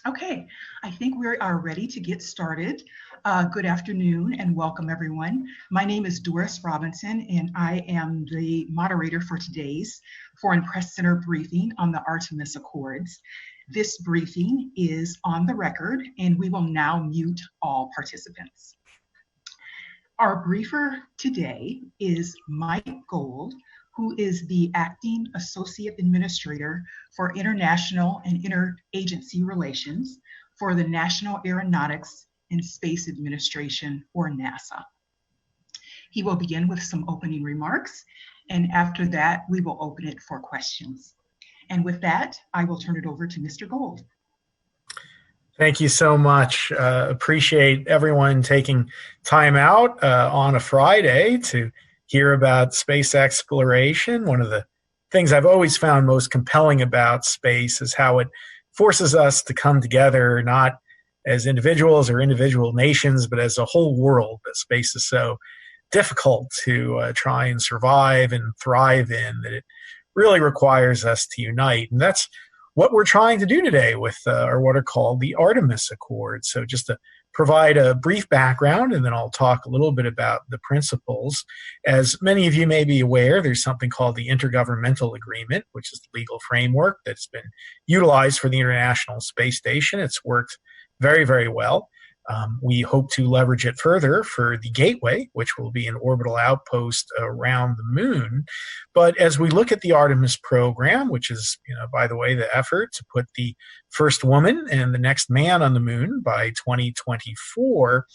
Okay, I think we are ready to get started. Good afternoon and welcome everyone. My name is Doris Robinson and I am the moderator for today's Foreign Press Center briefing on the Artemis Accords. This briefing is on the record and we will now mute all participants. Our briefer today is Mike Gold, who is the Acting Associate Administrator for International and Interagency Relations for the National Aeronautics and Space Administration, or NASA. He will begin with some opening remarks, and after that, we will open it for questions. And with that, I will turn it over to Mr. Gold. Thank you so much. Appreciate everyone taking time out on a Friday to hear about space exploration. One of the things I've always found most compelling about space is how it forces us to come together, not as individuals or individual nations, but as a whole world. That space is so difficult to try and survive and thrive in that it really requires us to unite. And that's what we're trying to do today with what are called the Artemis Accords. So just to provide a brief background, and then I'll talk a little bit about the principles. As many of you may be aware, there's something called the Intergovernmental Agreement, which is the legal framework that's been utilized for the International Space Station. It's worked very, very well. We hope to leverage it further for the Gateway, which will be an orbital outpost around the moon. But as we look at the Artemis program, which is, by the way, the effort to put the first woman and the next man on the moon by 2024,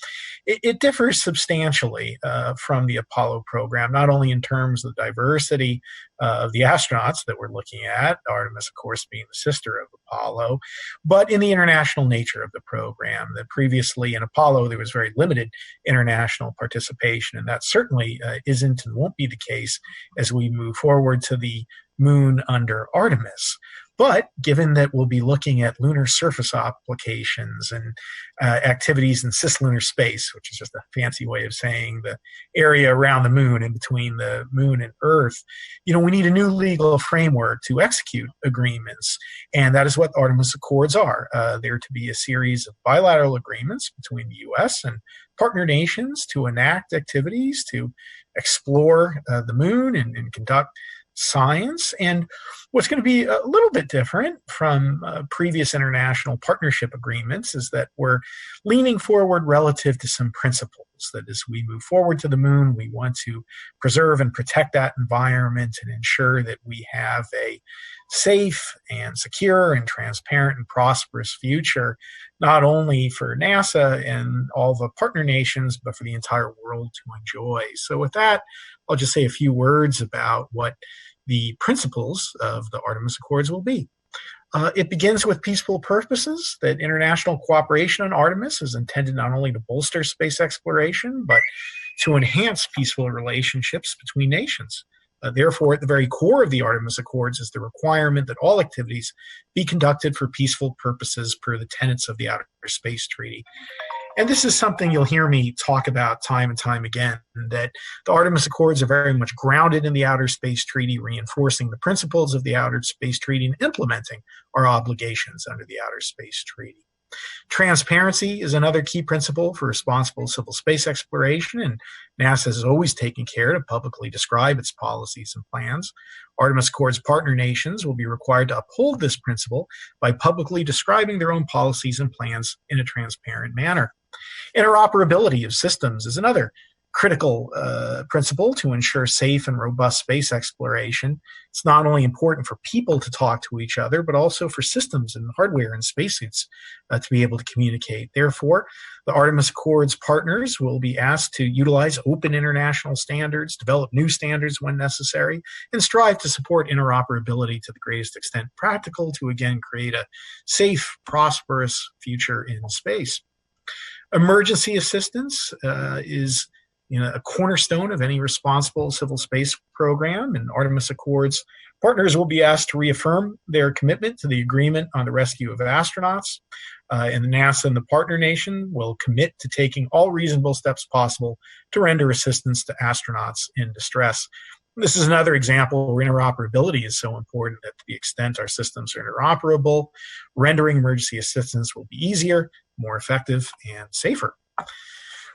it differs substantially from the Apollo program, not only in terms of the diversity of the astronauts that we're looking at, Artemis, of course, being the sister of Apollo, but in the international nature of the program. That previously in Apollo, there was very limited international participation, and that certainly isn't and won't be the case as we move forward to the moon under Artemis. But given that we'll be looking at lunar surface applications and activities in cislunar space, which is just a fancy way of saying the area around the moon and between the moon and Earth, we need a new legal framework to execute agreements. And that is what the Artemis Accords are. They're to be a series of bilateral agreements between the U.S. and partner nations to enact activities to explore the moon and conduct science. And what's going to be a little bit different from previous international partnership agreements is that we're leaning forward relative to some principles. That as we move forward to the moon, we want to preserve and protect that environment and ensure that we have a safe and secure and transparent and prosperous future, not only for NASA and all the partner nations, but for the entire world to enjoy. So with that, I'll just say a few words about what the principles of the Artemis Accords will be. It begins with peaceful purposes, that international cooperation on Artemis is intended not only to bolster space exploration, but to enhance peaceful relationships between nations. Therefore, at the very core of the Artemis Accords is the requirement that all activities be conducted for peaceful purposes per the tenets of the Outer Space Treaty. And this is something you'll hear me talk about time and time again, that the Artemis Accords are very much grounded in the Outer Space Treaty, reinforcing the principles of the Outer Space Treaty and implementing our obligations under the Outer Space Treaty. Transparency is another key principle for responsible civil space exploration, and NASA has always taken care to publicly describe its policies and plans. Artemis Accords partner nations will be required to uphold this principle by publicly describing their own policies and plans in a transparent manner. Interoperability of systems is another critical principle to ensure safe and robust space exploration. It's not only important for people to talk to each other, but also for systems and hardware and spacesuits to be able to communicate. Therefore, the Artemis Accords partners will be asked to utilize open international standards, develop new standards when necessary, and strive to support interoperability to the greatest extent practical to, again, create a safe, prosperous future in space. Emergency assistance is a cornerstone of any responsible civil space program, and Artemis Accords partners will be asked to reaffirm their commitment to the agreement on the rescue of astronauts, and the NASA and the partner nation will commit to taking all reasonable steps possible to render assistance to astronauts in distress. This is another example where interoperability is so important that to the extent our systems are interoperable, rendering emergency assistance will be easier, more effective, and safer.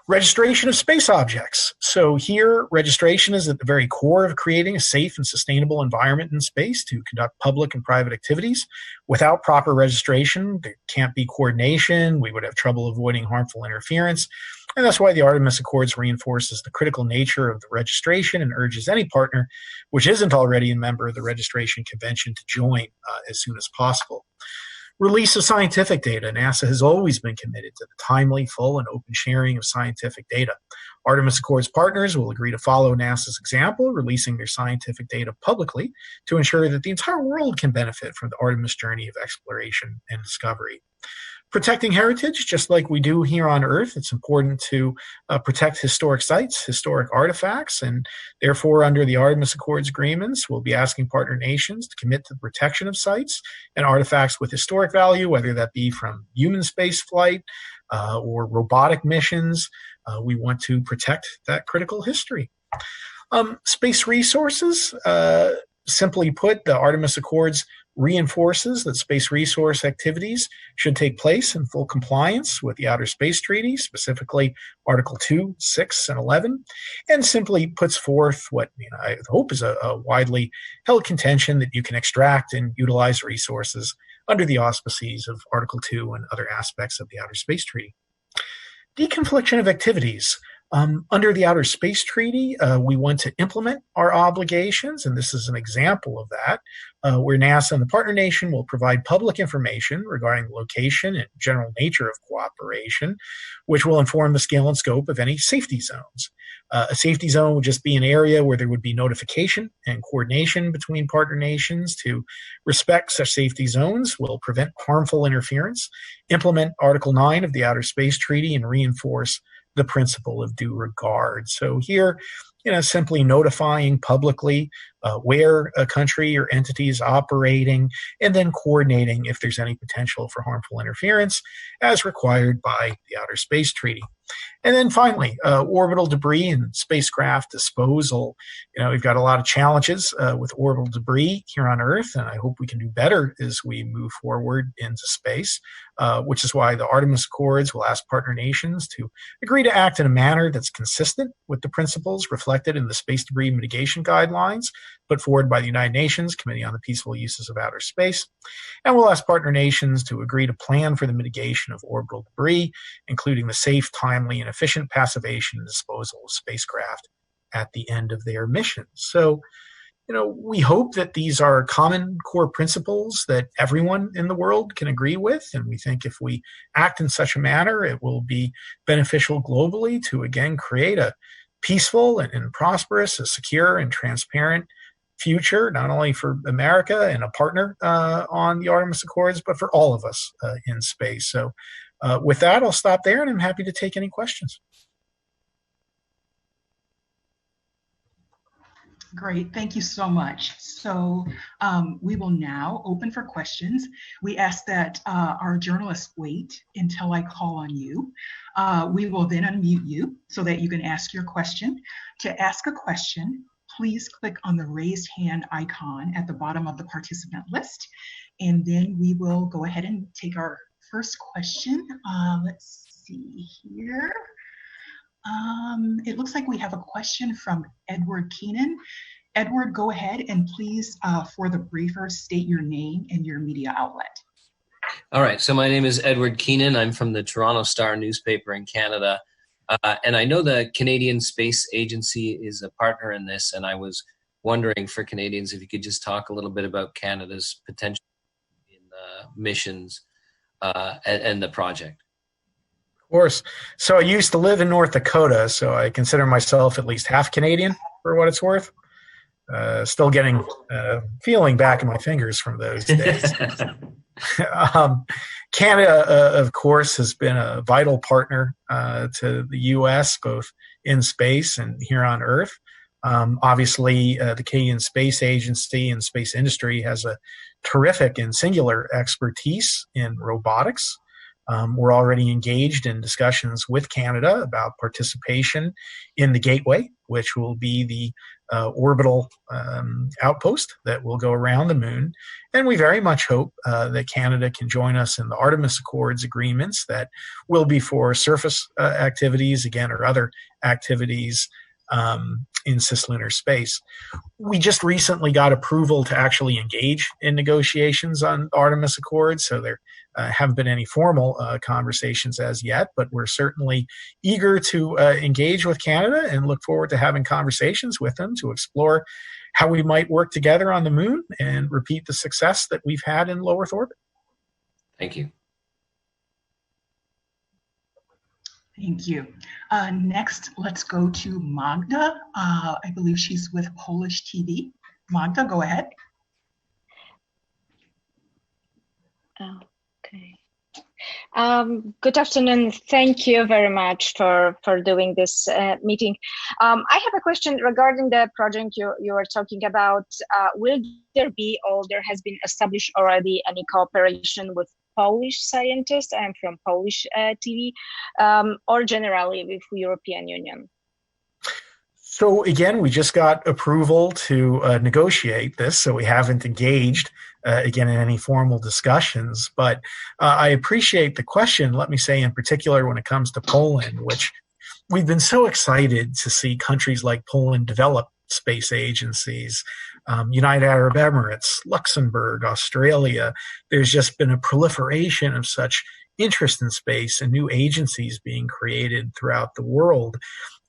Registration of space objects. So here, registration is at the very core of creating a safe and sustainable environment in space to conduct public and private activities. Without proper registration, there can't be coordination. We would have trouble avoiding harmful interference. And that's why the Artemis Accords reinforces the critical nature of the registration and urges any partner which isn't already a member of the Registration Convention to join as soon as possible. Release of scientific data. NASA has always been committed to the timely, full, and open sharing of scientific data. Artemis Accords partners will agree to follow NASA's example, releasing their scientific data publicly to ensure that the entire world can benefit from the Artemis journey of exploration and discovery. Protecting heritage, just like we do here on Earth, it's important to protect historic sites, historic artifacts, and therefore under the Artemis Accords agreements, we'll be asking partner nations to commit to the protection of sites and artifacts with historic value, whether that be from human space flight or robotic missions. We want to protect that critical history. Space resources, simply put, the Artemis Accords reinforces that space resource activities should take place in full compliance with the Outer Space Treaty, specifically Article 2, 6, and 11, and simply puts forth what I hope is a widely held contention that you can extract and utilize resources under the auspices of Article 2 and other aspects of the Outer Space Treaty. Deconfliction of activities. Under the Outer Space Treaty, we want to implement our obligations, and this is an example of that, where NASA and the partner nation will provide public information regarding the location and general nature of cooperation, which will inform the scale and scope of any safety zones. A safety zone would just be an area where there would be notification and coordination between partner nations to respect such safety zones, will prevent harmful interference, implement Article 9 of the Outer Space Treaty, and reinforce the principle of due regard. So here, simply notifying publicly where a country or entity is operating, and then coordinating if there's any potential for harmful interference as required by the Outer Space Treaty. And then finally, orbital debris and spacecraft disposal. We've got a lot of challenges with orbital debris here on Earth, and I hope we can do better as we move forward into space, which is why the Artemis Accords will ask partner nations to agree to act in a manner that's consistent with the principles reflected in the space debris mitigation guidelines put forward by the United Nations Committee on the Peaceful Uses of Outer Space. And we'll ask partner nations to agree to plan for the mitigation of orbital debris, including the safe, timely, and efficient passivation and disposal of spacecraft at the end of their missions. So, we hope that these are common core principles that everyone in the world can agree with. And we think if we act in such a manner, it will be beneficial globally to, again, create a peaceful and prosperous, a secure and transparent future, not only for America and a partner on the Artemis Accords, but for all of us in space. So with that, I'll stop there, and I'm happy to take any questions. Great, thank you so much. So we will now open for questions. We ask that our journalists wait until I call on you. We will then unmute you so that you can ask your question. To ask a question, please click on the raised hand icon at the bottom of the participant list, and then we will go ahead and take our first question. Let's see here. It looks like we have a question from Edward Keenan. Edward, go ahead and please, for the briefer, state your name and your media outlet. All right, so my name is Edward Keenan. I'm from the Toronto Star newspaper in Canada. And I know the Canadian Space Agency is a partner in this, and I was wondering for Canadians if you could just talk a little bit about Canada's potential in missions and the project. Of course. So I used to live in North Dakota, so I consider myself at least half Canadian for what it's worth. Still getting feeling back in my fingers from those days. Canada, of course, has been a vital partner to the U.S., both in space and here on Earth. Obviously, the Canadian Space Agency and space industry has a terrific and singular expertise in robotics. We're already engaged in discussions with Canada about participation in the Gateway, which will be the orbital outpost that will go around the moon. And we very much hope that Canada can join us in the Artemis Accords agreements that will be for surface activities, again, or other activities in cislunar space. We just recently got approval to actually engage in negotiations on Artemis Accords, so there haven't been any formal conversations as yet, but we're certainly eager to engage with Canada and look forward to having conversations with them to explore how we might work together on the moon and repeat the success that we've had in low Earth orbit. Thank you. Thank you. Next, let's go to Magda. I believe she's with Polish TV. Magda, go ahead. Okay. Good afternoon. Thank you very much for doing this meeting. I have a question regarding the project you were talking about. Will there be, or there has been established already, any cooperation with Polish scientists? I'm from Polish TV, or generally with European Union? So again, we just got approval to negotiate this, so we haven't engaged again in any formal discussions. But I appreciate the question. Let me say in particular when it comes to Poland, which we've been so excited to see countries like Poland develop space agencies. United Arab Emirates, Luxembourg, Australia. There's just been a proliferation of such interest in space and new agencies being created throughout the world.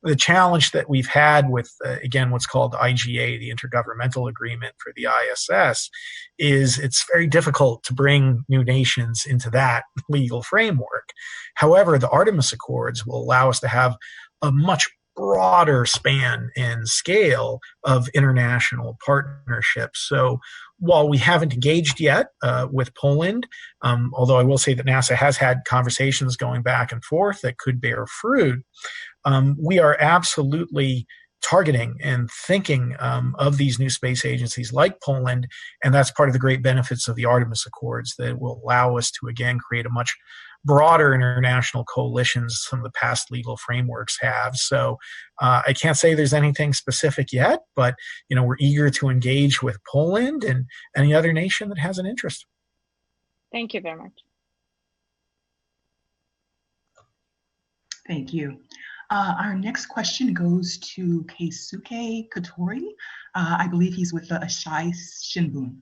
The challenge that we've had with, again, what's called IGA, the Intergovernmental Agreement for the ISS, is it's very difficult to bring new nations into that legal framework. However, the Artemis Accords will allow us to have a much broader span and scale of international partnerships. So while we haven't engaged yet with Poland, although I will say that NASA has had conversations going back and forth that could bear fruit, we are absolutely targeting and thinking of these new space agencies like Poland, and that's part of the great benefits of the Artemis Accords that will allow us to, again, create a much broader international coalitions some of the past legal frameworks have. So I can't say there's anything specific yet, but we're eager to engage with Poland and any other nation that has an interest. Thank you very much. Thank you. Our next question goes to Keisuke Katori. I believe he's with the Asahi Shimbun.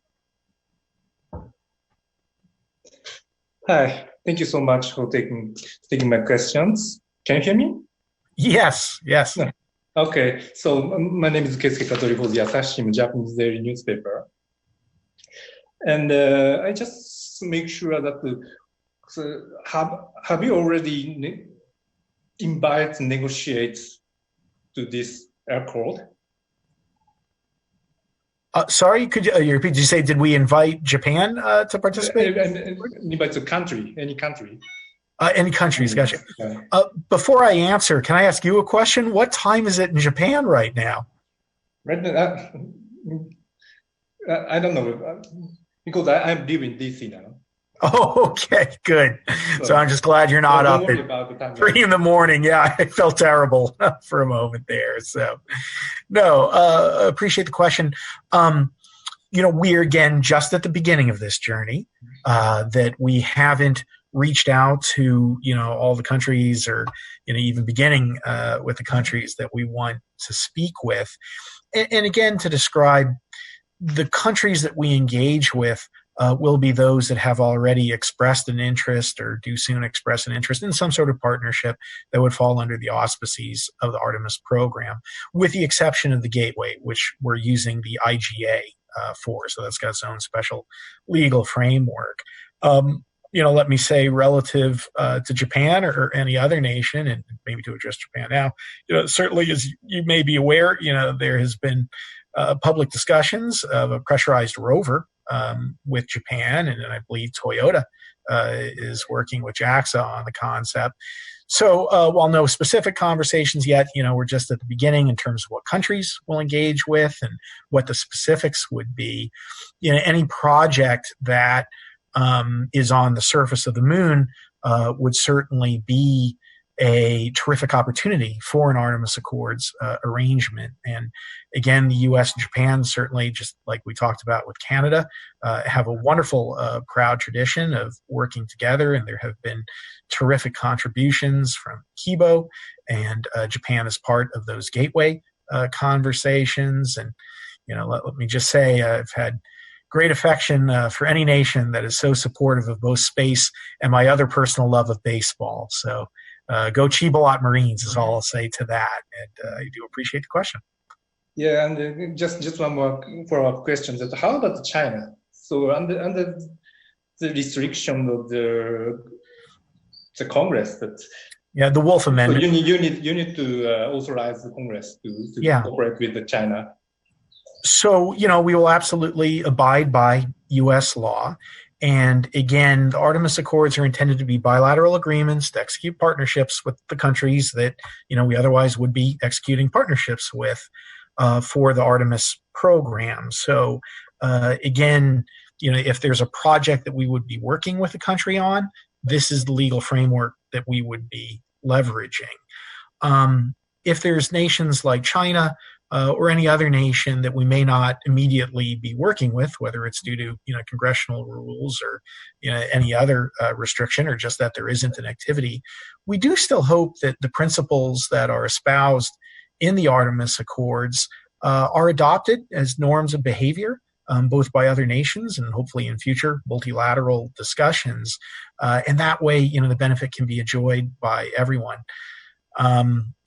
Hi, thank you so much for taking my questions. Can you hear me? Yes. Okay, so my name is Keisuke Katori for the Asahi Shimbun, Japanese daily newspaper. And I just make sure that have you already invite negotiate to this accord? Sorry, could you repeat? Did you say, did we invite Japan to participate? Invite the country, any country. Any countries, gotcha. Before I answer, can I ask you a question? What time is it in Japan right now? Right now, I don't know, because I live in DC now. Oh, okay, good. So I'm just glad you're not up at 3 in the morning. Yeah, I felt terrible for a moment there. So, no, appreciate the question. We're, again, just at the beginning of this journey, that we haven't reached out to, all the countries or, even beginning with the countries that we want to speak with. And again, to describe the countries that we engage with, will be those that have already expressed an interest or do soon express an interest in some sort of partnership that would fall under the auspices of the Artemis program, with the exception of the Gateway, which we're using the IGA for. So that's got its own special legal framework. Let me say relative to Japan or any other nation, and maybe to address Japan now, certainly as you may be aware, there has been public discussions of a pressurized rover with Japan, and I believe Toyota is working with JAXA on the concept. So while no specific conversations yet, we're just at the beginning in terms of what countries we'll engage with and what the specifics would be. Any project that is on the surface of the moon would certainly be a terrific opportunity for an Artemis Accords arrangement. And again, the U.S. and Japan, certainly, just like we talked about with Canada, have a wonderful, proud tradition of working together, and there have been terrific contributions from Kibo, and Japan is part of those gateway conversations. And, let me just say, I've had great affection for any nation that is so supportive of both space and my other personal love of baseball. So go Chibalot Marines is all I'll say to that. And I do appreciate the question. Yeah, and just one more follow-up question. That how about China? So under the restriction of the Congress, that the Wolf Amendment. So you need to authorize the Congress to cooperate with China. So we will absolutely abide by U.S. law. And again, the Artemis Accords are intended to be bilateral agreements to execute partnerships with the countries that, we otherwise would be executing partnerships with for the Artemis program. So again, if there's a project that we would be working with a country on, this is the legal framework that we would be leveraging. If there's nations like China or any other nation that we may not immediately be working with, whether it's due to congressional rules or any other restriction, or just that there isn't an activity, we do still hope that the principles that are espoused in the Artemis Accords are adopted as norms of behavior, both by other nations and hopefully in future multilateral discussions. And that way, the benefit can be enjoyed by everyone.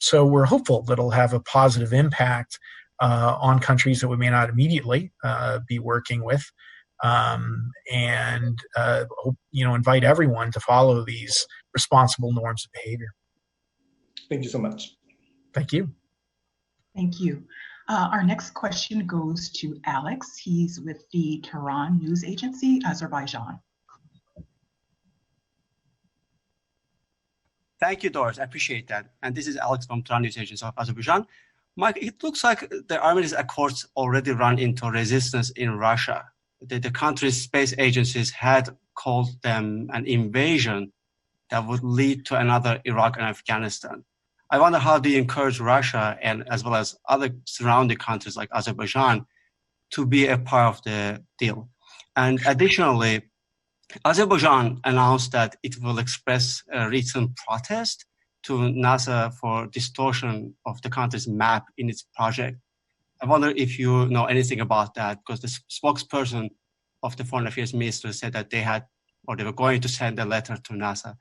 So we're hopeful that it'll have a positive impact on countries that we may not immediately be working with, and hope, invite everyone to follow these responsible norms of behavior. Thank you so much. Thank you. Thank you. Our next question goes to Alex. He's with the Tehran News Agency, Azerbaijan. Thank you, Doris. I appreciate that. And this is Alex from Tehran News Agency of Azerbaijan. Mike, it looks like the Artemis Accords already run into resistance in Russia. The country's space agencies had called them an invasion that would lead to another Iraq and Afghanistan. I wonder, how do you encourage Russia, and as well as other surrounding countries like Azerbaijan, to be a part of the deal? And additionally, Azerbaijan announced that it will express a recent protest to NASA for distortion of the country's map in its project. I wonder if you know anything about that, because the spokesperson of the Foreign Affairs Ministry said that they were going to send a letter to NASA.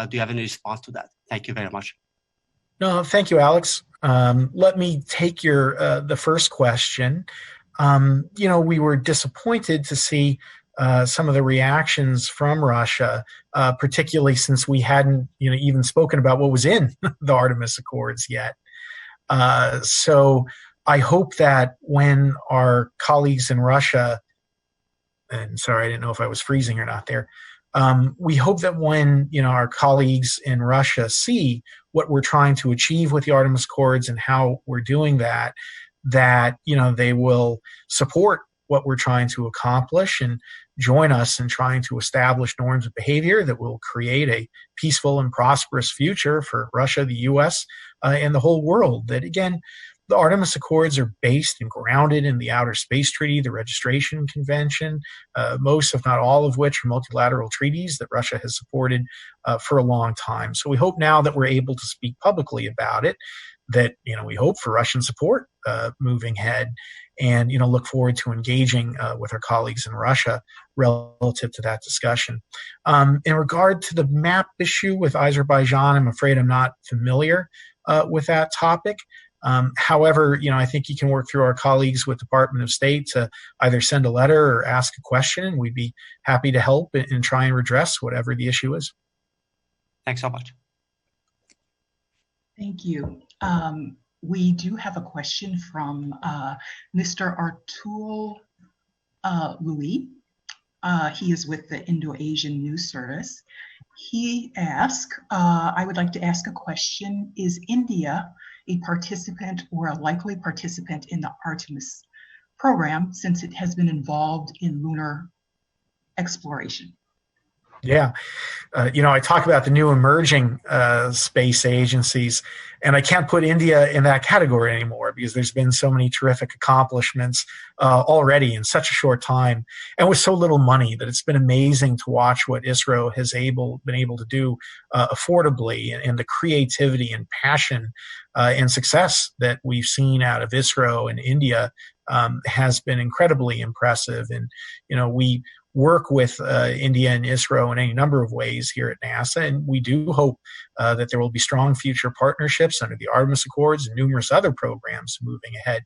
Do you have any response to that? Thank you very much. No, thank you, Alex. Let me take the first question. We were disappointed to see some of the reactions from Russia, particularly since we hadn't, even spoken about what was in the Artemis Accords yet. So I hope that when our colleagues in Russia, and sorry, I didn't know if I was freezing or not there. We hope that when our colleagues in Russia see what we're trying to achieve with the Artemis Accords and how we're doing that they will support what we're trying to accomplish and join us in trying to establish norms of behavior that will create a peaceful and prosperous future for Russia, the U.S., and the whole world. That, again, the Artemis Accords are based and grounded in the Outer Space Treaty, the Registration Convention, most, if not all of which are multilateral treaties that Russia has supported for a long time. So we hope now that we're able to speak publicly about it, that we hope for Russian support moving ahead, and look forward to engaging with our colleagues in Russia relative to that discussion. In regard to the map issue with Azerbaijan, I'm afraid I'm not familiar with that topic. However, I think you can work through our colleagues with Department of State to either send a letter or ask a question, and we'd be happy to help and try and redress whatever the issue is. Thanks so much. Thank you. We do have a question from Mr. Artul Louis. He is with the Indo-Asian News Service. He asked, I would like to ask a question. Is India a participant or a likely participant in the Artemis program, since it has been involved in lunar exploration? Yeah. I talk about the new emerging space agencies, and I can't put India in that category anymore because there's been so many terrific accomplishments already in such a short time and with so little money that it's been amazing to watch what ISRO has been able to do affordably, and the creativity and passion and success that we've seen out of ISRO and India has been incredibly impressive. And, we work with India and ISRO in any number of ways here at NASA, and we do hope that there will be strong future partnerships under the Artemis Accords and numerous other programs moving ahead.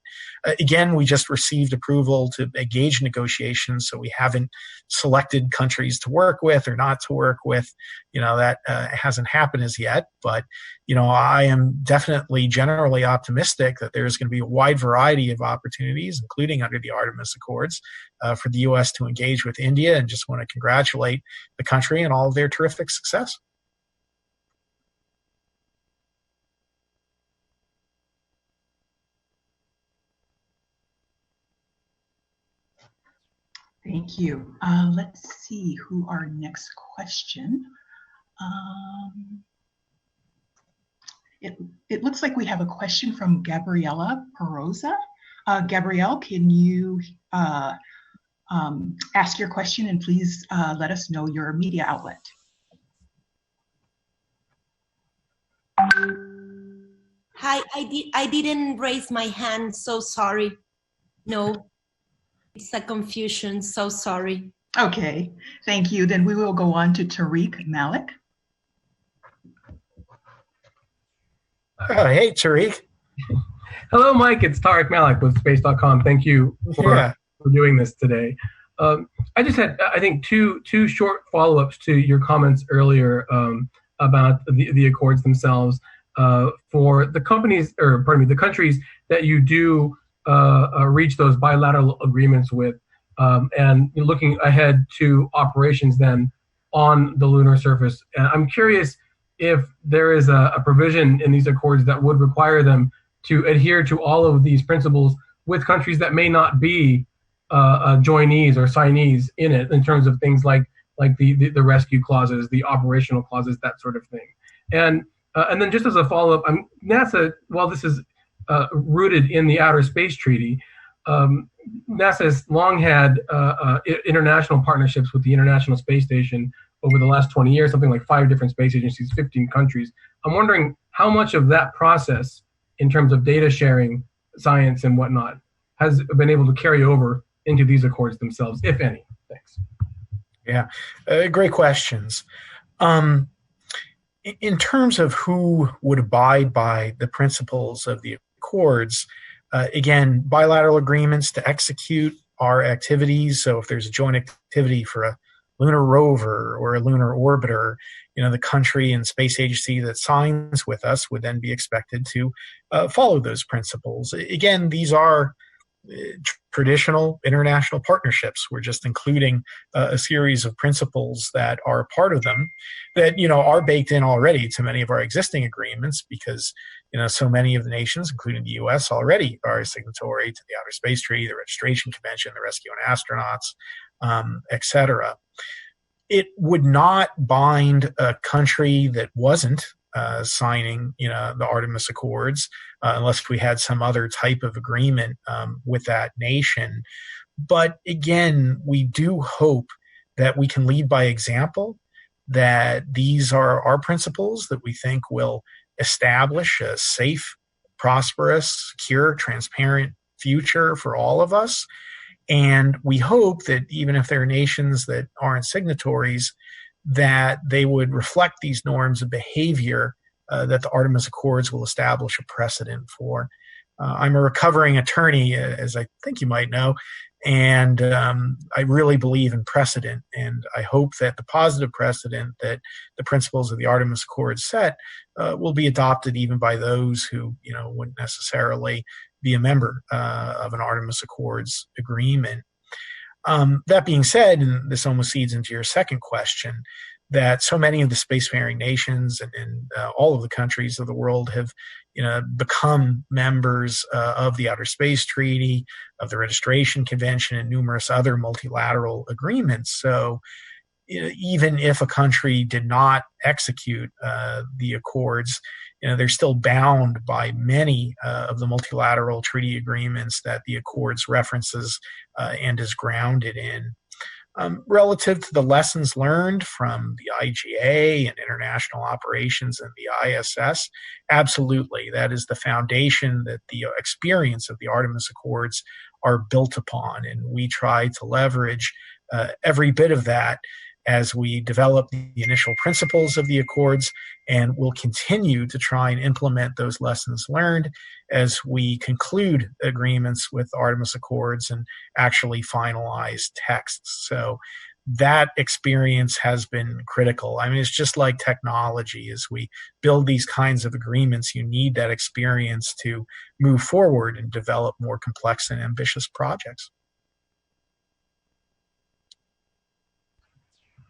Again, we just received approval to engage negotiations, so we haven't selected countries to work with or not to work with. That hasn't happened as yet, but I am definitely generally optimistic that there's going to be a wide variety of opportunities, including under the Artemis Accords, for the U.S. to engage with India, and just want to congratulate the country and all of their terrific success. Thank you. Let's see who our next question. It looks like we have a question from Gabriela Perosa. Gabrielle, can you ask your question, and please let us know your media outlet. Hi, I didn't raise my hand, so sorry. No, it's a confusion, so sorry. Okay, thank you. Then we will go on to Tariq Malik. Hey, Tariq. Hello, Mike. It's Tariq Malik with Space.com. Thank you for doing this today. I just had, I think, two short follow-ups to your comments earlier about the accords themselves. For the companies, or pardon me, the countries that you do reach those bilateral agreements with, and looking ahead to operations then on the lunar surface. And I'm curious if there is a provision in these accords that would require them to adhere to all of these principles with countries that may not be joinees or signees in it, in terms of things like the rescue clauses, the operational clauses, that sort of thing. And then just as a follow-up, NASA, while this is rooted in the Outer Space Treaty, NASA has long had international partnerships with the International Space Station over the last 20 years, something like 5 different space agencies, 15 countries. I'm wondering how much of that process, in terms of data sharing, science, and whatnot, has been able to carry over into these accords themselves, if any. Thanks. Yeah, great questions. In terms of who would abide by the principles of the accords, again, bilateral agreements to execute our activities. So if there's a joint activity for a lunar rover or a lunar orbiter, the country and space agency that signs with us would then be expected to follow those principles. Again, these are traditional international partnerships. We're just including a series of principles that are a part of them that, are baked in already to many of our existing agreements, because, so many of the nations, including the U.S., already are a signatory to the Outer Space Treaty, the Registration Convention, the Rescue and Astronauts, etc. It would not bind a country that wasn't signing, the Artemis Accords, unless we had some other type of agreement with that nation. But again, we do hope that we can lead by example, that these are our principles that we think will establish a safe, prosperous, secure, transparent future for all of us. And we hope that even if there are nations that aren't signatories, that they would reflect these norms of behavior that the Artemis Accords will establish a precedent for. I'm a recovering attorney, as I think you might know, and I really believe in precedent. And I hope that the positive precedent that the principles of the Artemis Accords set will be adopted even by those who, wouldn't necessarily be a member of an Artemis Accords agreement. That being said, and this almost feeds into your second question, that so many of the spacefaring nations and all of the countries of the world have, become members of the Outer Space Treaty, of the Registration Convention, and numerous other multilateral agreements. So even if a country did not execute the accords, they're still bound by many of the multilateral treaty agreements that the accords references and is grounded in. Relative to the lessons learned from the IGA and international operations and the ISS, absolutely. That is the foundation that the experience of the Artemis Accords are built upon. And we try to leverage every bit of that as we develop the initial principles of the Accords, and we'll continue to try and implement those lessons learned as we conclude agreements with Artemis Accords and actually finalize texts. So that experience has been critical. I mean, it's just like technology. As we build these kinds of agreements, you need that experience to move forward and develop more complex and ambitious projects.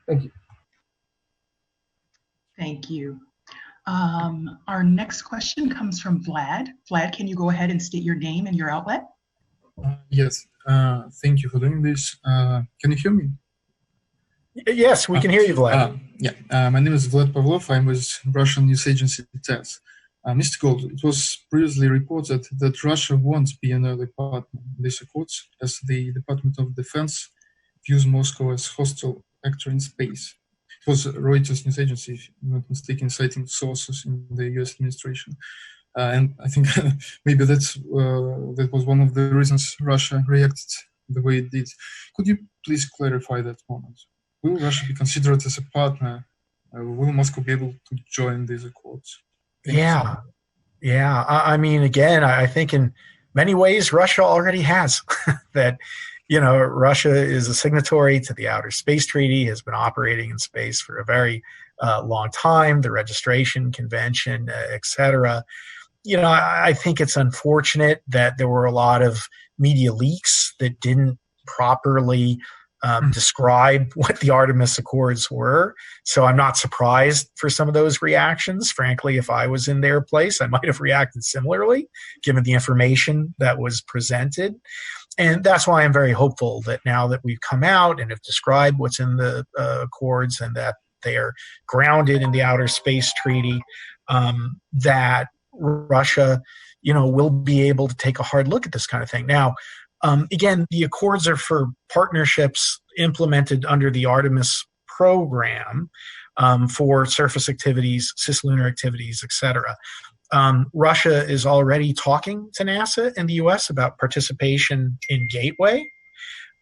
Thank you. Thank you. Our next question comes from Vlad. Vlad, can you go ahead and state your name and your outlet? Yes, thank you for doing this. Can you hear me? Yes, we can hear you, Vlad. My name is Vlad Pavlov. I'm with Russian news agency TASS. Mr. Gold, it was previously reported that Russia won't be an early partner in these accords, as the Department of Defense views Moscow as hostile actor in space. It was Reuters news agency, if I'm not mistaken, citing sources in the US administration. And I think maybe that was one of the reasons Russia reacted the way it did. Could you please clarify that moment? Will Russia be considered as a partner? Will Moscow be able to join these accords? Yeah. I mean, again, I think in many ways Russia already has that. Russia is a signatory to the Outer Space Treaty, has been operating in space for a very long time, the registration convention, et cetera. I think it's unfortunate that there were a lot of media leaks that didn't properly describe what the Artemis Accords were. So I'm not surprised for some of those reactions. Frankly, if I was in their place, I might have reacted similarly, given the information that was presented. And that's why I'm very hopeful that now that we've come out and have described what's in the accords and that they are grounded in the Outer Space Treaty, that Russia, will be able to take a hard look at this kind of thing. Now, again, the accords are for partnerships implemented under the Artemis program for surface activities, cislunar activities, et cetera. Russia is already talking to NASA and the US about participation in Gateway.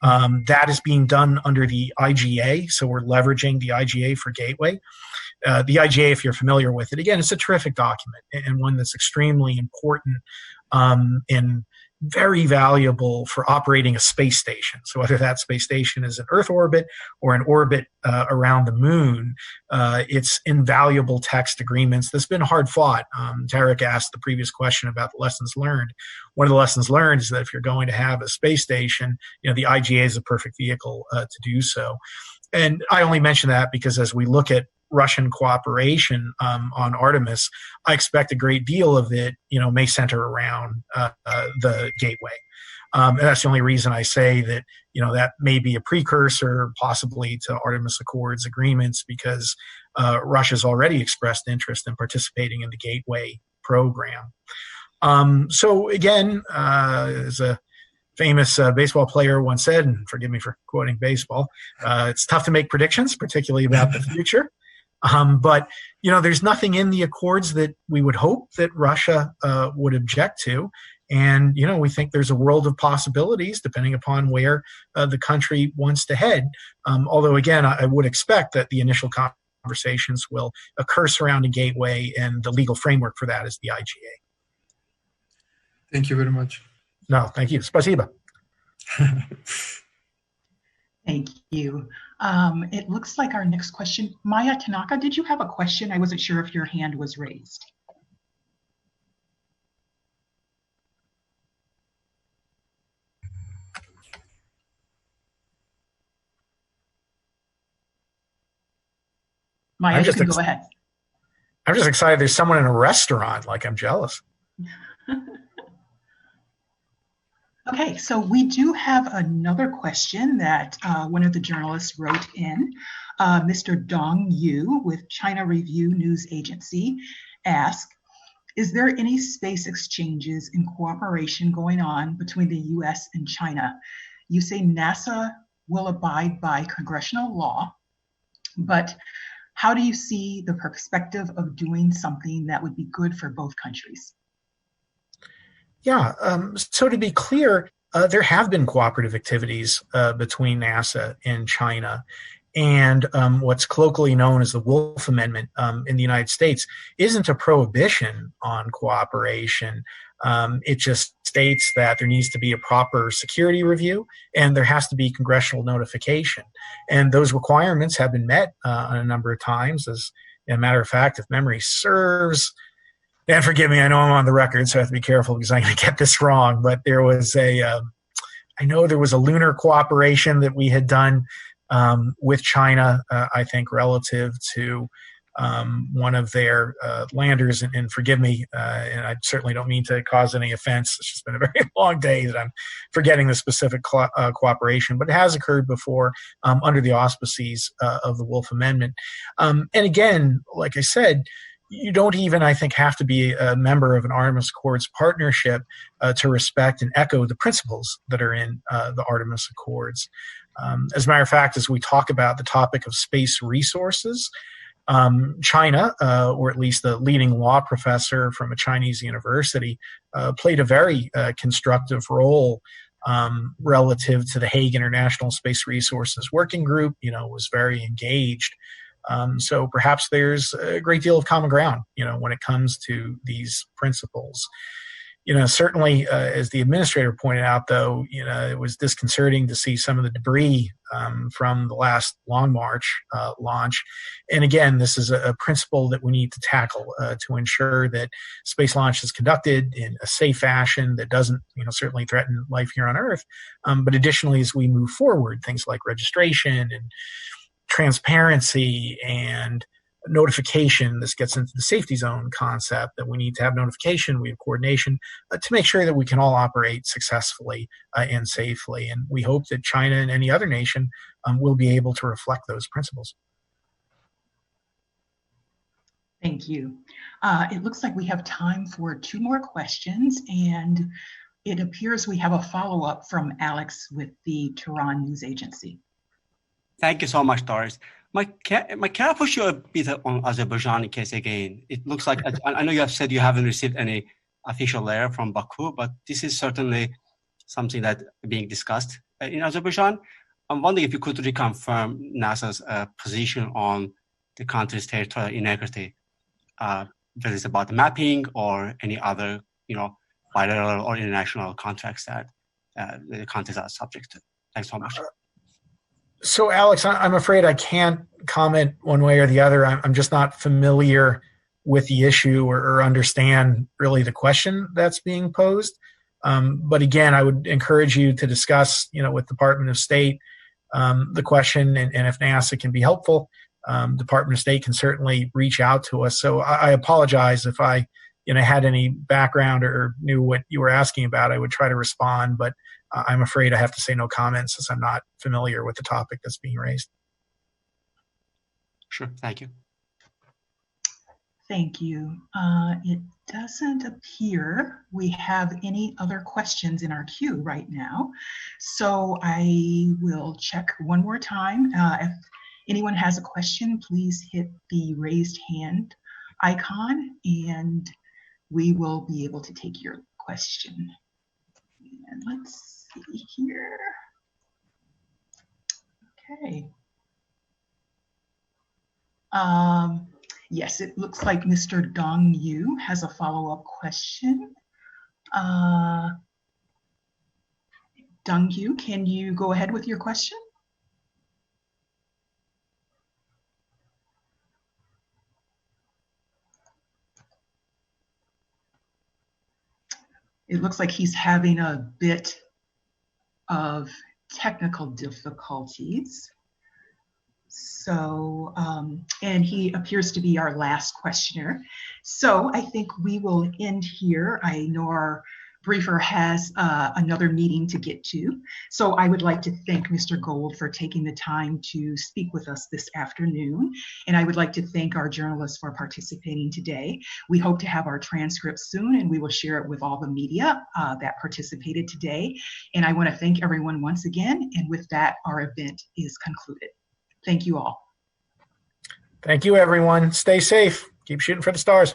That is being done under the IGA, so we're leveraging the IGA for Gateway. The IGA, if you're familiar with it, again, it's a terrific document and one that's extremely important and very valuable for operating a space station. So whether that space station is in Earth orbit or an orbit around the moon, it's invaluable text agreements that's been hard fought. Tarek asked the previous question about the lessons learned. One of the lessons learned is that if you're going to have a space station, the IGA is a perfect vehicle to do so. And I only mention that because as we look at Russian cooperation on Artemis, I expect a great deal of it, may center around the Gateway. And that's the only reason I say that, that may be a precursor possibly to Artemis Accords agreements, because Russia's already expressed interest in participating in the Gateway program. So again, as a famous baseball player once said, and forgive me for quoting baseball, it's tough to make predictions, particularly about the future. But, there's nothing in the accords that we would hope that Russia would object to. And, we think there's a world of possibilities depending upon where the country wants to head. Although, again, I would expect that the initial conversations will occur surrounding Gateway, and the legal framework for that is the IGA. Thank you very much. No, thank you. Spasiba. Thank you. It looks like our next question, Maya Tanaka, did you have a question? I wasn't sure if your hand was raised. Maya, you can go ahead. I'm just excited there's someone in a restaurant. Like, I'm jealous. Okay, so we do have another question that one of the journalists wrote in. Mr. Dong Yu with China Review News Agency asks, is there any space exchanges and cooperation going on between the US and China? You say NASA will abide by congressional law, but how do you see the perspective of doing something that would be good for both countries? Yeah, so to be clear, there have been cooperative activities between NASA and China. And what's colloquially known as the Wolf Amendment in the United States isn't a prohibition on cooperation. It just states that there needs to be a proper security review and there has to be congressional notification. And those requirements have been met a number of times. As a matter of fact, if memory serves, and forgive me, I know I'm on the record, so I have to be careful because I'm going to get this wrong, but there was I know there was a lunar cooperation that we had done with China, I think, relative to one of their landers. And forgive me, and I certainly don't mean to cause any offense. It's just been a very long day that I'm forgetting the specific cooperation, but it has occurred before under the auspices of the Wolf Amendment. And again, like I said, you don't even, I think, have to be a member of an Artemis Accords partnership to respect and echo the principles that are in the Artemis Accords. As a matter of fact, as we talk about the topic of space resources, China, or at least the leading law professor from a Chinese university, played a very constructive role relative to the Hague International Space Resources Working Group, was very engaged. So perhaps there's a great deal of common ground, when it comes to these principles. Certainly, as the administrator pointed out, though, it was disconcerting to see some of the debris from the last Long March launch. And again, this is a principle that we need to tackle to ensure that space launch is conducted in a safe fashion that doesn't, certainly threaten life here on Earth. But additionally, as we move forward, things like registration and transparency and notification, this gets into the safety zone concept that we need to have notification, we have coordination to make sure that we can all operate successfully and safely. And we hope that China and any other nation will be able to reflect those principles. Thank you. It looks like we have time for 2 more questions, and it appears we have a follow-up from Alex with the Tehran News Agency. Thank you so much, Doris. Can I push you a bit on Azerbaijan case again? It looks like, I know you have said you haven't received any official letter from Baku, but this is certainly something that being discussed in Azerbaijan. I'm wondering if you could reconfirm NASA's position on the country's territorial integrity, whether it's about the mapping or any other, bilateral or international contracts that the countries are subject to. Thanks so much. So, Alex, I'm afraid I can't comment one way or the other. I'm just not familiar with the issue or understand really the question that's being posed. But again, I would encourage you to discuss, with Department of State the question, and if NASA can be helpful, Department of State can certainly reach out to us. So I apologize if I, had any background or knew what you were asking about. I would try to respond, but I'm afraid I have to say no comments since I'm not familiar with the topic that's being raised. Sure, thank you. Thank you. It doesn't appear we have any other questions in our queue right now. So I will check one more time. If anyone has a question, please hit the raised hand icon and we will be able to take your question. And let's see here. Okay. Yes, it looks like Mr. Dong Yu has a follow-up question. Dong Yu, can you go ahead with your question? It looks like he's having a bit of technical difficulties. So, and he appears to be our last questioner. So I think we will end here. I know our briefer has another meeting to get to. So I would like to thank Mr. Gold for taking the time to speak with us this afternoon. And I would like to thank our journalists for participating today. We hope to have our transcript soon, and we will share it with all the media that participated today. And I want to thank everyone once again. And with that, our event is concluded. Thank you all. Thank you, everyone. Stay safe. Keep shooting for the stars.